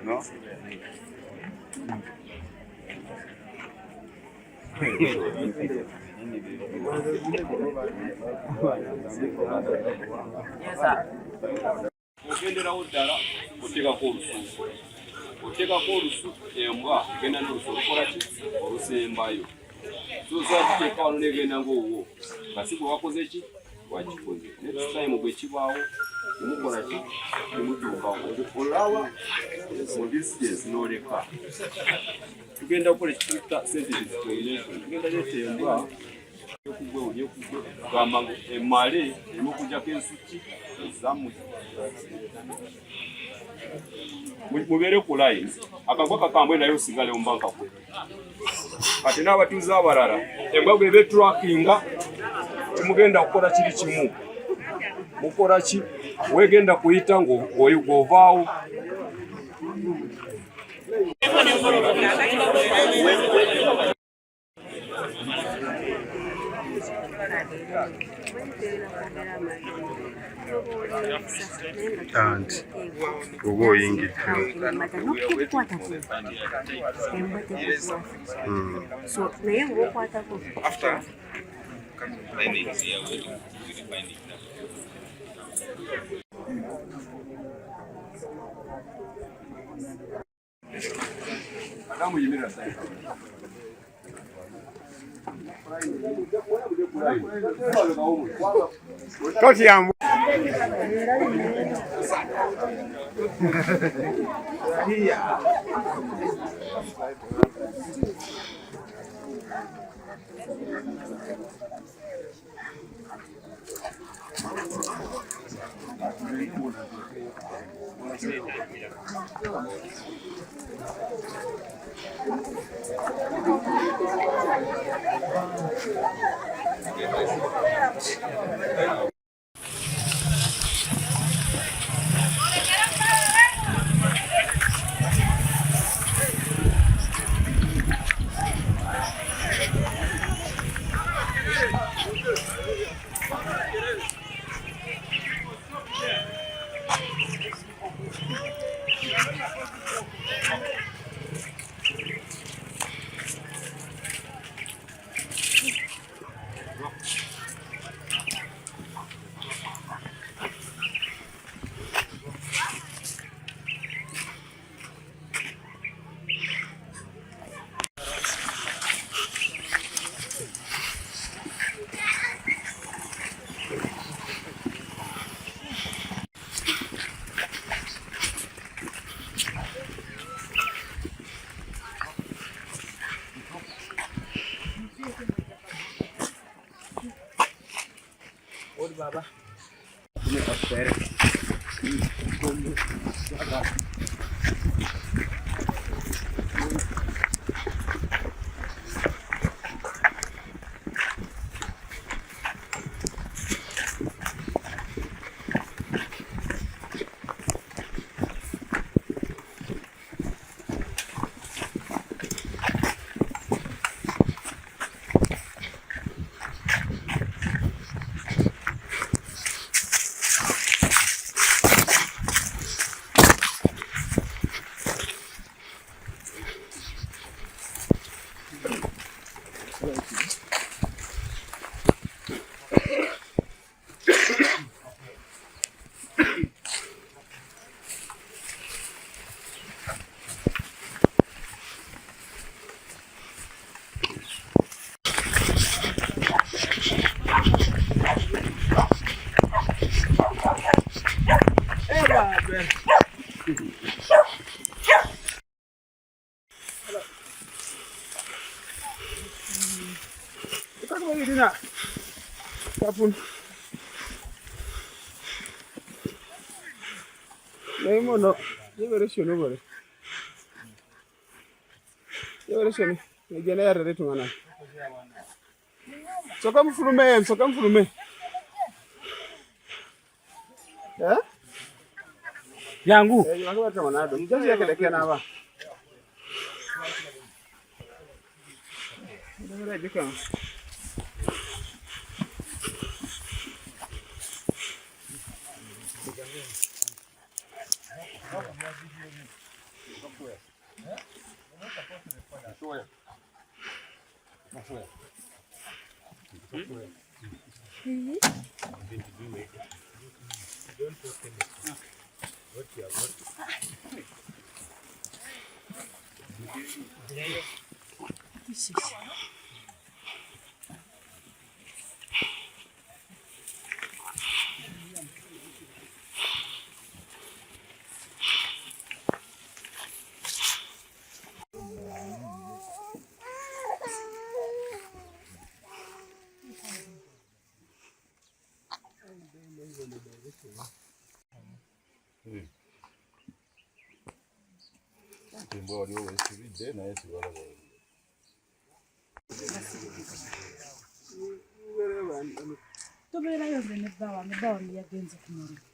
No? Ogenderawo ddala oteekako olusuku. Oteekako olusuku embwa egenda n'olusuku olukola ki? Olusembayo. Tusobola tuteeka wano n'egenda ng'owwo. Nga si bwe wakoze ki? Wakikoze. Next time bwe kibaawo temukola ki? Temutuukawo. Olaba mu distance n'oleka. Tugenda kukola ekituta sensitive discrimination. Tugenda leeta embwa okugwe kugamba emmale erimu kujjako ensuki ezammwe. Mubeere ku line. Akagwa kakambwe naye osigale mu banka kwe. Kati n'abatuuze abalala embwa bw'eba trackinga temugenda kukola kiri kimu. Mukola ki? Weegenda kuyita ng'ovaawo. And oba oyingidde naye ng'okwatako totyambu Baba. no, liberation over. Liberation, again, I read it to one. So come from me, so come from me. Yeah? Yangu. You are going to another. You just get a canava. You can. Tubeerayo nze nebbawa yagenze ku mulimu.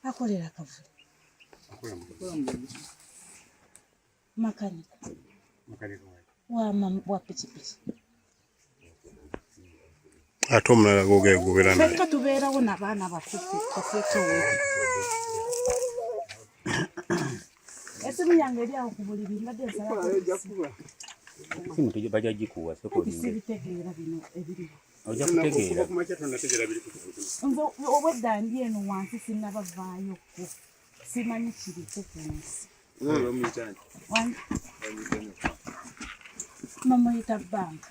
Akolera Kavule. Makanika. Wa pikipiki. Ate omulala gogeera naye. Fekka tubeerawo n'abaana bafuuke esimu yange eri awo ku buliri mbadde nsala simu bajja gikuwa sibitegeera bino ebiriwo. Ojja kutegeera. Nze obwedda ndi eno wansi sinnabavaayo simanyi kiriko ku nsi. Mamuyita banka.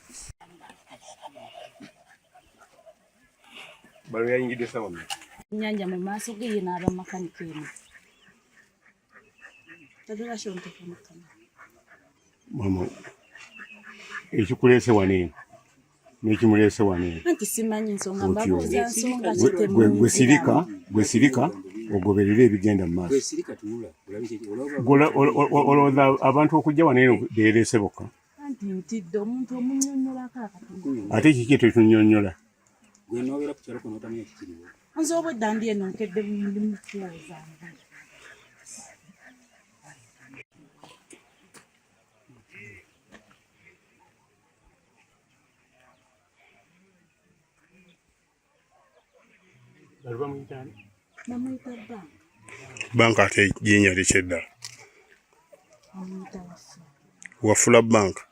Balo yayingidde sawa mmeka? Nnyanja mu maaso ge ye n'aba makanika eno. Tadala shonteeka makanika. Mama, ekikuleese wano eno n'ekimuleese wano eno. Anti simanyi nsonga mbabuuza nsonga kitemu. Gwe sirika ogoberera ebigenda mu maaso. Olowooza abantu okujja wano eno beereese bokka. Anti ntidde omuntu omunnyonnyolako akatundu. Ate kiki etunyonnyola? Nze obwedda ndi eno nkedde ndi mu kulowooza. Namuyita banka. Banka ate jjinya likyeddala. Amuyita Wafula banka.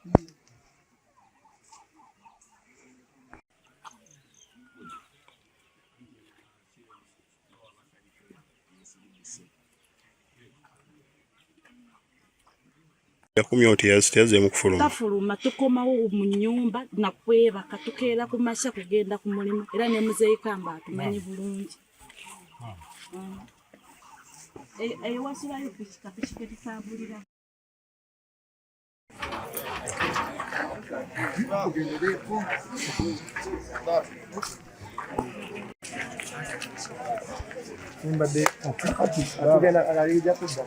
Yakumya oti yazemu kufuluma. Tafuluma tukomawo mu nnyumba nakwebaka tukeera ku makya kugenda ku mulimu era ne muzeeyi Kamba atumanyi bulungi. Eyo wasulayo pikipiki tetutambulira. Mbadde atugenda alayija kudda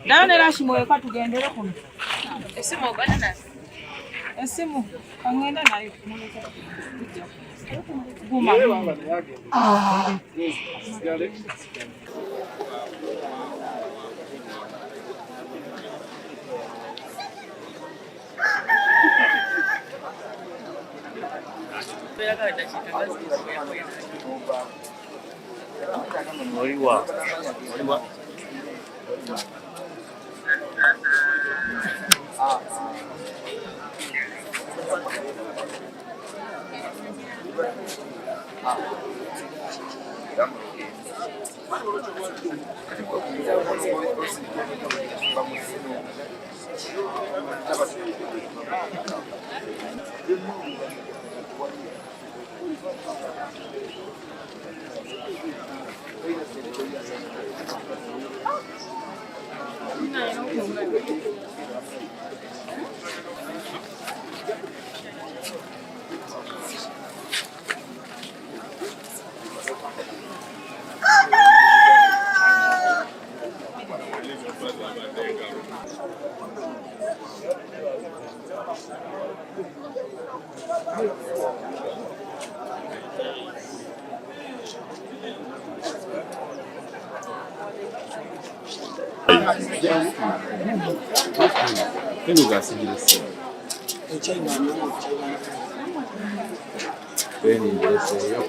Dane rashi moyo kwa tugendere kuno. Esimu ogana na. Esimu angenda nayo. Guma. Oliwa. Tengo gas en el cine. Ven, ingreso yo.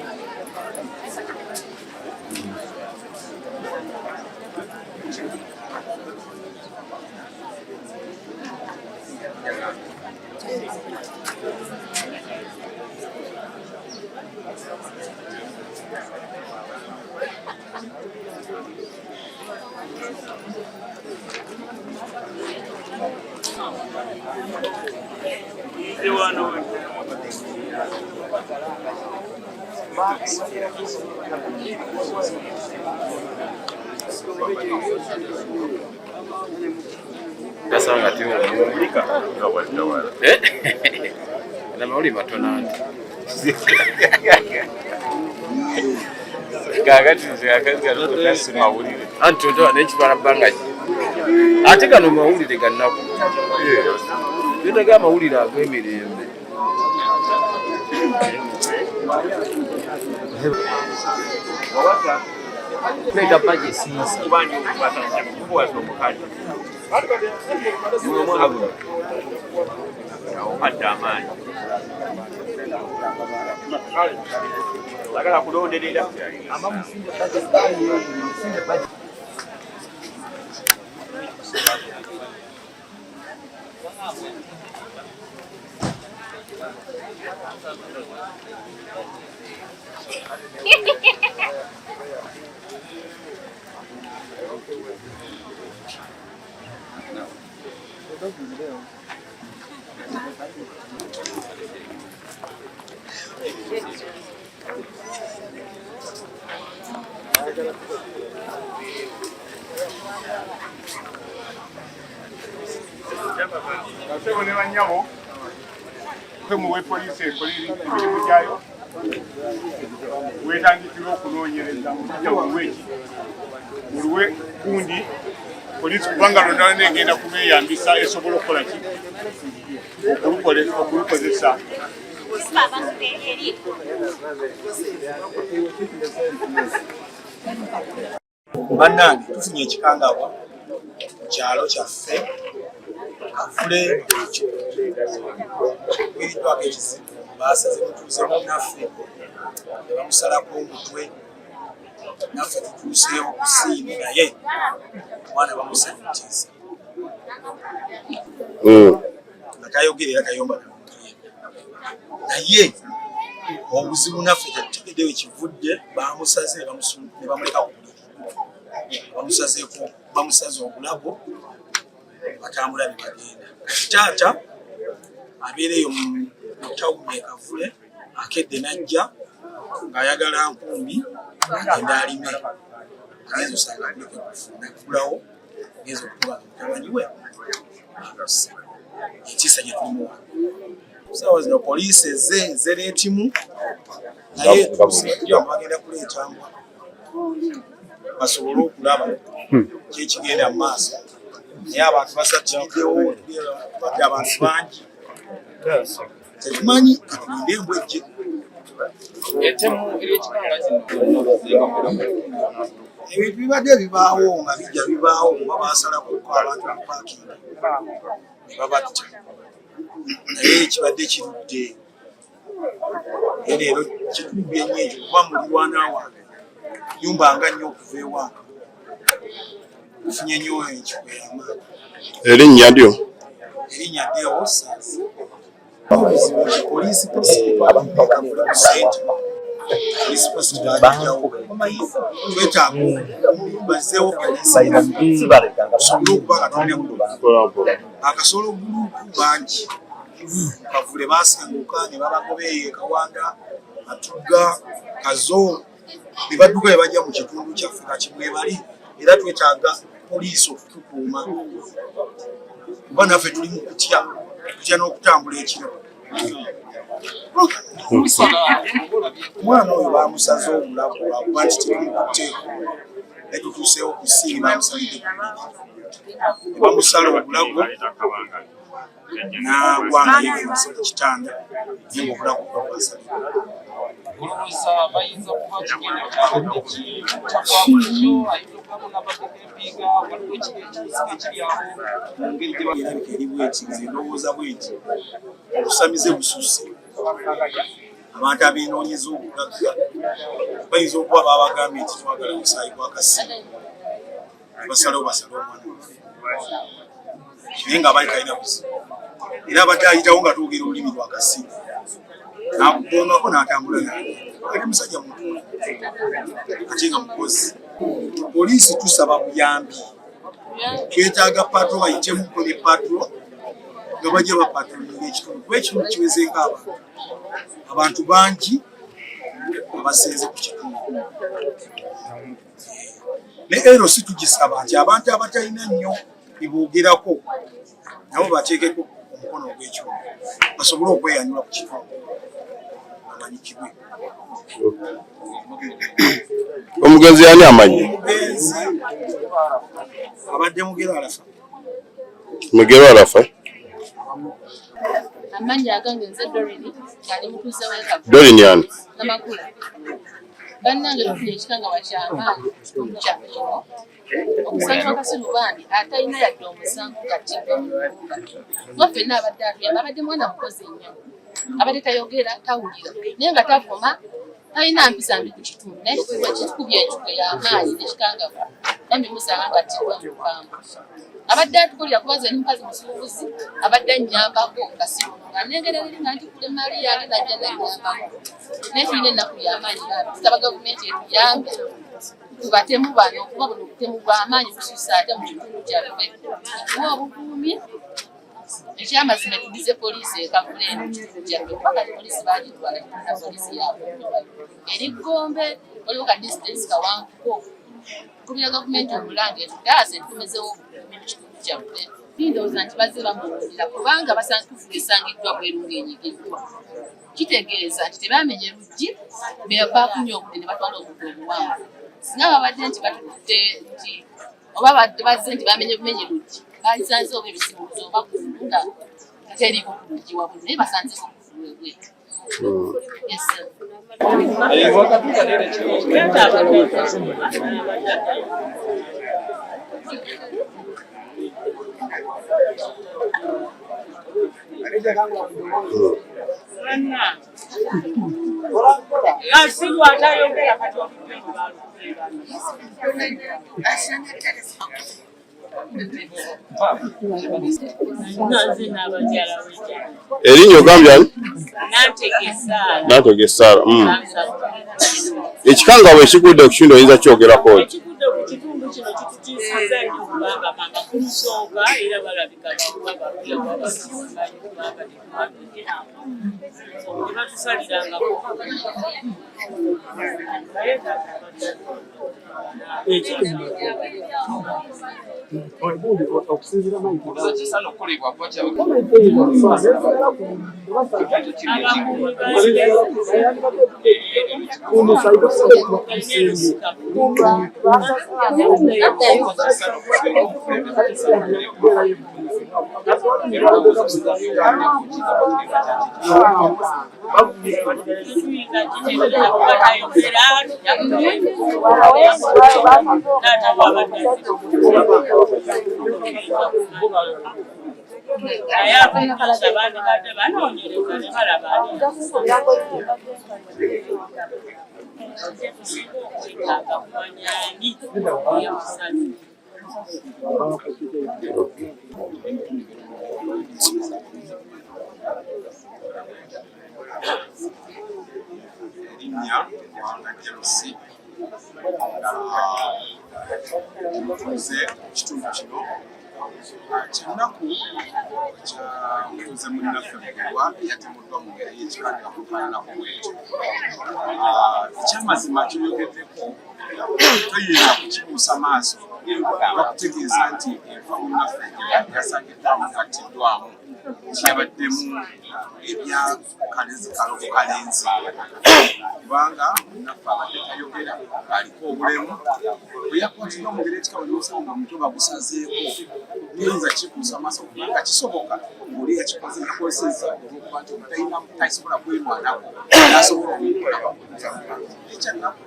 Kasanga tiwo mulika ngawalitawa na mauli matonante gagati zakazi alokasi mawulire anti ndo anechibala bangaji ate kano mawulire gannaku ndaga mawulire agwemirembe wawasa pleka paje sisi kubanyo kubata kuwa somokali mwe mwabu hata amani lakala kulondelela ama msinde kaje msinde paje Kasebo ne banyabo kwe mu police emirimu gyayo wetandikira okunoonyereza mu bujjabuweeki muliwe kundi polisi kubanga lona negenda kubeeyambisa esobola okukola ki okulukozesa bannange tufunye ekikangabwa mu kyalo kyaffe kafule wiridwako ekizibu basaze mutuuze munaffe ne bamusalako omutwe naffe tutuuseewo ku siini naye omwana bamusanyutiza nga tayogere era tayomba naye obuzibu naffe tetutegeddewo ekivudde bamusaze ne bamuleka ku buliri bamusaze obulago batambula bibagenda taata abeereyo mu tawuni ekavule akedde najja ng'ayagala nkumbi agenda alime agenda osanga kuleke kufuna kulawo agenda okukuba mutabani we entiisa gye tulimuwa saawa zino poliisi ezereetimu naye bagenda kuleetambwa basobole okulaba kyekigenda mu maaso naye abantu basatiriddewo badde abantu bangi tetumanyi katulinde embwejje ebintu bibadde bibaawo nga bijja bibaawo kuba basalako abantu mu paakingi ne babatta naye kibadde kirudde naye leero kitudde nnyo ekyo kuba mulirwana wange nyumba nga nnyo okuva ewange tufunye nnyo ekikweyama erinnya lyo ddyo saazi poliisi positebaamusente poliisi positebaajawo twetaaga bazeewo polisi osobole okuba katonde akasolo gulupu bangi kavule basenguka ne babagobeeyo Kawanda Matugga Kazo ne badduka ne bajja mu kitundu kyaffe kakimwe bali era twetaaga poliisi okutukuuma kuba naffe tuli mu kutya n'okutambula ekiro omwana oyo bamusaze obulago lwakuba nti tebamukuteeko netutuuseewo ku siini bamusalidde ku ne bamusala obulago n'agwanga yeefuuse ku kitanda naye ngaobulago bwabwasalidde olowooza bayinza kuba kigenda kyabadde kitakwamulyo ayinza okubona abaddeko okuyiga waliwo ekiri awo mu ngeri gye erabika eri bweti nga endowooza bweti obusamize bususse abantu abeenoonyeza obugagga bayinza okuba babagambye nti twagala omusaayi gwa kasimu basalewo basale omwana naye nga abali talina buzibu era abadde ayitawo nga twogera olulimi lwa kasimu nakugongako n'atambula naye ali musajja mutuula ate nga mukozi poliisi tusaba buyambi twetaaga patro bayitemuko ne patro nga bajja bapatrolinga ekitundu kuba ekitundu kiwezeeko abantu bangi abasenze ku kitundu ne ero si tugisaba nti abantu abatalina nnyo biboogerako nabo bateekeko omukono ogw'ekitundu basobole okweyanyula ku kitundu amanyikibwe. Omugenzi yani amanyi? Omugenzi abadde mugero alafa. Mugero alafa? Amanya agange nze Dorini ngali mutuuze w'eka. Dorini yani? Namakula. Bannange tufunye ekikanga bakyamaanyi kyano kino. Omusango wakasiru bandi atalina yadde omusango gattibwa mu nnumba. Nga ffenna abadde atuyamba abadde mwana mukozi nnyo. Abadde tayogera tawulira naye nga tavuma talina mpisa mbi ku kitundu naye kitukubya encuko y'amaanyi nekikanga bambi musanga gattibwa mu mpamba. Abadde atukulira kubaza ni mukazi musuubuzi abadde annyambako nga sirunga nengerera nga nti kule mali yange najja nannyambako naye tulina ennaku y'amaanyi tusaba gavumenti etuyambe tubatemu bano kuba buno obutemu bw'amaanyi busuusa ate mu kitundu kyaffe tuwa obukuumi ekyamazima tudize poliisi ekavule mu kitundu kyaffe kuba kati poliisi baagitwala na poliisi yaabwe eri Gombe waliwo ka distance kawanvuko kubira gavumenti omulange etutaase tukomezewo obukuumi mu kitundu kyaffe ndowooza nti bazze bamuwulira kubanga tufuga esangiddwa bweru ng'enyigiddwa kitegeeza nti tebamenye luggi bebakunye obudde ne batwala obudde obuwanvu singa babadde nti batutte nti oba bazze nti bamenye bumenye luggi balisanze oba ebisimuzo oba kulu nga teriiko ku luggi wabula naye basanzeko kufuwebwetu. Yes, sir. Erinnya ogambye ani? Nategesa. Ekikanga bwe kigudde ku kitundu oyinza kyogerako ki? Ekigudde ku kitundu kino kitutiisizza nnyo kubanga mama kumusooka era balabika batusalirangako Kitundu kino kyanaku kyamutuuze munnaffe mugwa yatemuddwa mu ngeri y'ekikanga kufaananako bwekyo. Ekyamazima kyoyogeddeko toyinza kukibuusa maaso bakutegeeza nti enfa munnaffe yasangiddwamu gattiddwamu kyabaddemu ebyakalezo kalenzi kubanga munnaffe abadde tayogera aliko obulemu bwe yakwatibwa mu ngeri ekikaba n'osanga omutwe bagusazeeko toyinza kibuusa maaso kubanga kisoboka oli yakikoze yakozesezza olwokuba nti tasobola kwemwanako nasobola okukolako ekyannaku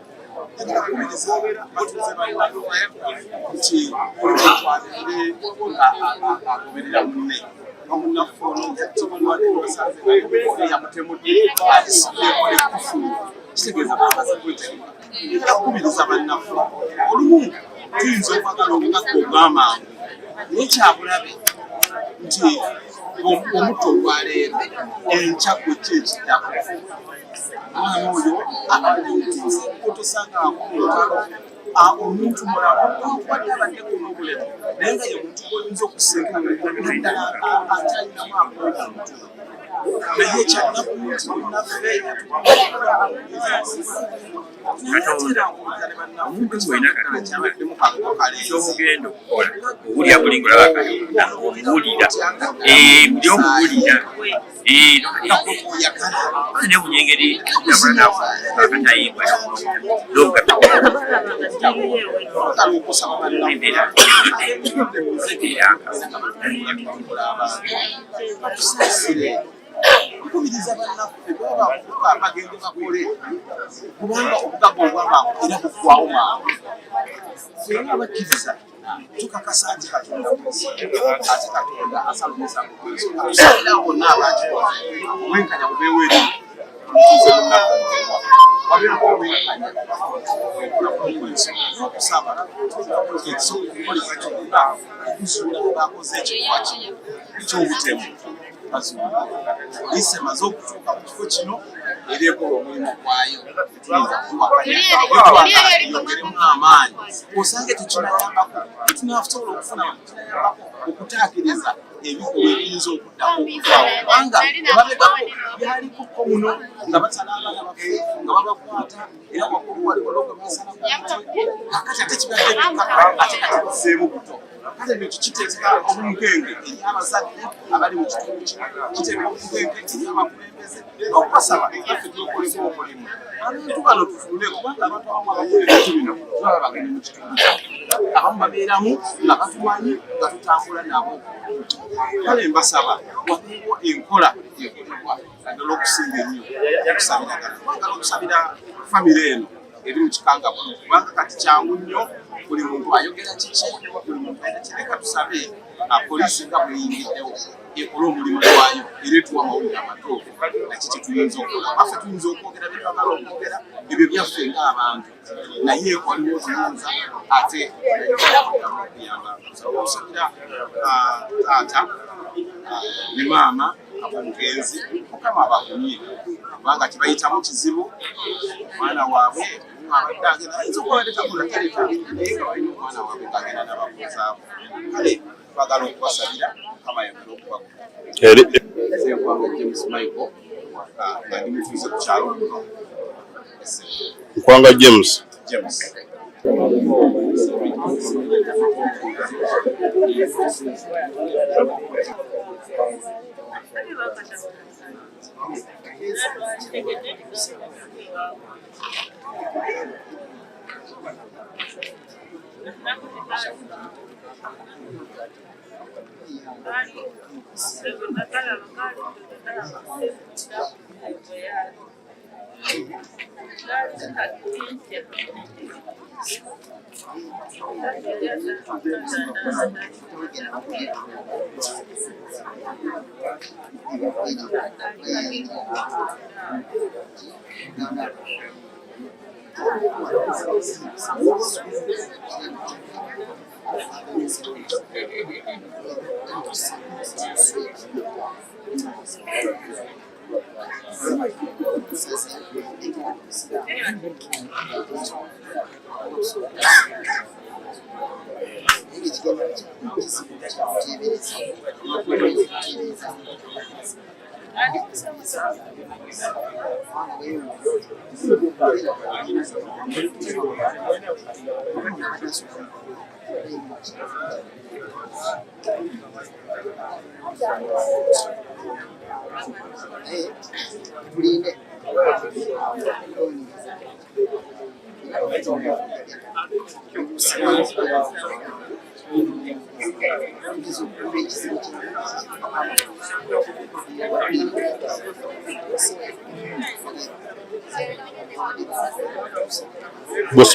yakubiriza bannaffe olumu tuyinza okwagala obugagga obw'amangu nekyabulabe nti omutto ogwaleero enkya gwe ki ekiddako omwana oyo otosanga akumutalo omuntu mulamu wadde abaddeko n'obulemu naye nga ye muntu oyinza okusinkana naddala akyalinamu ak'omuntu naye kyaddaku nti munnaffe omuntu bwolina kyobugenda okukola owulira buli ngolaba Katonda omuwulira buli omuwulira ne bunyengeri akatayibwa nkubiriza bannaffe baba bagende bakole kubanga obugagga obw'amangu era buggwawo mangu fenga abakkiriza tukakasa nti Katonda ate Katonda asalumisa kusalira bonna abantu wenkanya bubeeweri okusaba okuzuula abakoze ekikolwa kino eky'obutemu poliisi emaze okutuuka mu kifo kino era ekola omulimu gwayo yongeremu amaanyi osange tekinayambako tetunasobola okufuna tekinayambako okutaakiriza ebikolwa ebiyinza okuddako kubanga babegako byalikukko muno nga basala abaana baffe nga babakwata era waggulu waliwo gwe basala kakati ate kibadde bikaka ate kati kizeemu buto kale nekyo kiteeka Obunkenke eri abazadde abali mu kitundu kino kiteeka Obunkenke eri abakulembeze n'okubasaba naffe tulokolemu omulimu abantu bano tufunule kubanga abantu abamu abakulembeze bino baba bagende mu kitundu abamu babeeramu nga batumanyi nga tutambula nabo kale mbasaba wabeewo enkola ekolebwa naddala okusinga ennyo okusabiragana twagala okusabira famire eno eri mu kikanga kuno kubanga kati kyangu nnyo buli muntu ayogera kiki buli muntu ayina kireka tusabe poliisi nga bweyingiddewo ekola omulimu gwayo era etuwa amawulire amatooke nakiki tuyinza okukola baffe tuyinza okwogera byetwagala okwogera ebyo byaffe ng'abantu naye waliwo tuyinza ate okuyamba okusabira taata ne maama ab'omugenzi mukama abakumye kubanga kibayitamu kizibu omwana waabwe abadde agenda ayinza okuba badetakola taleta naye nga balina omwana waabwe ng'agenda n'ababuuzaabo kale twagala okubasabira mukama yagala okubakuekwanga James Michael nga ndi mutuuze ku kyalo kuno Nkwanga James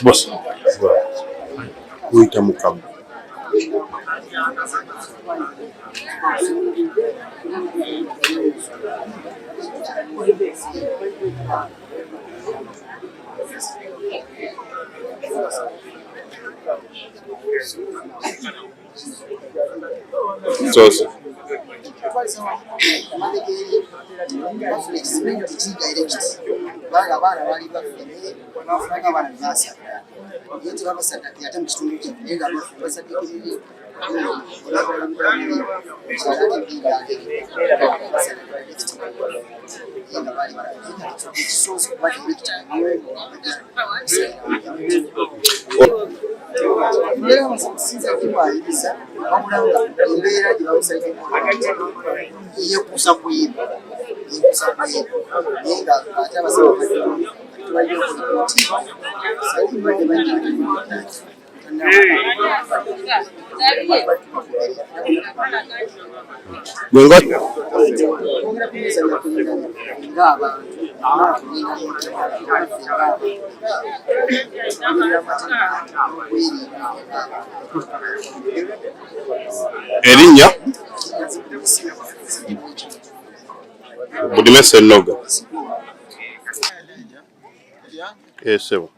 Boss. Uyita mukago. Sauce. Erinnya Budimese Noga. Sebo.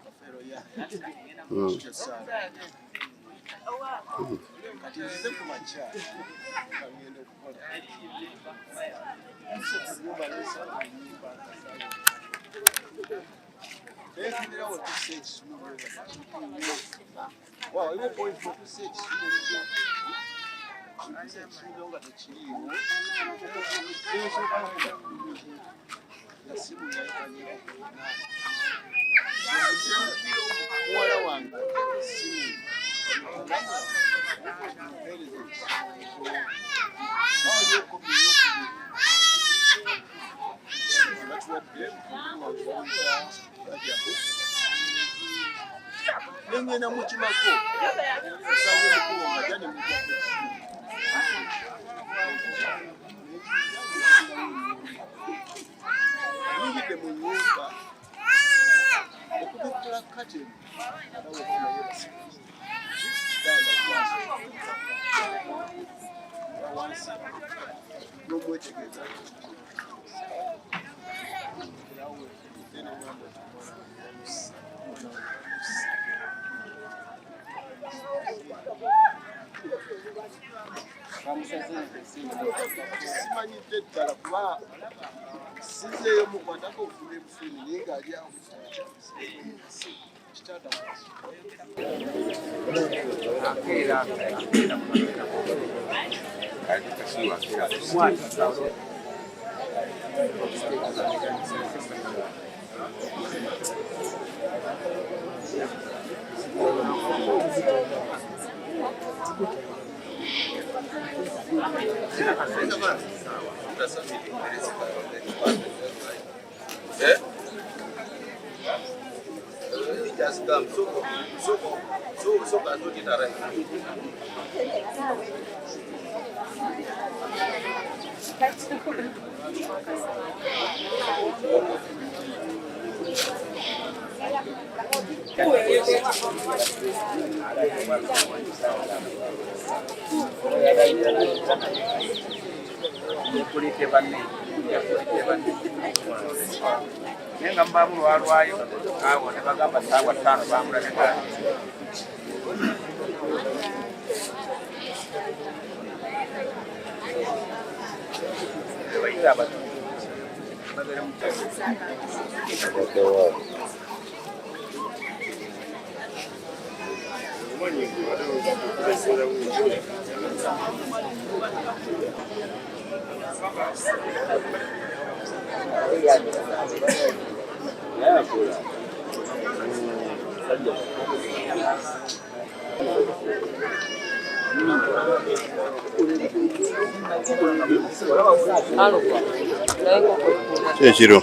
Chiro.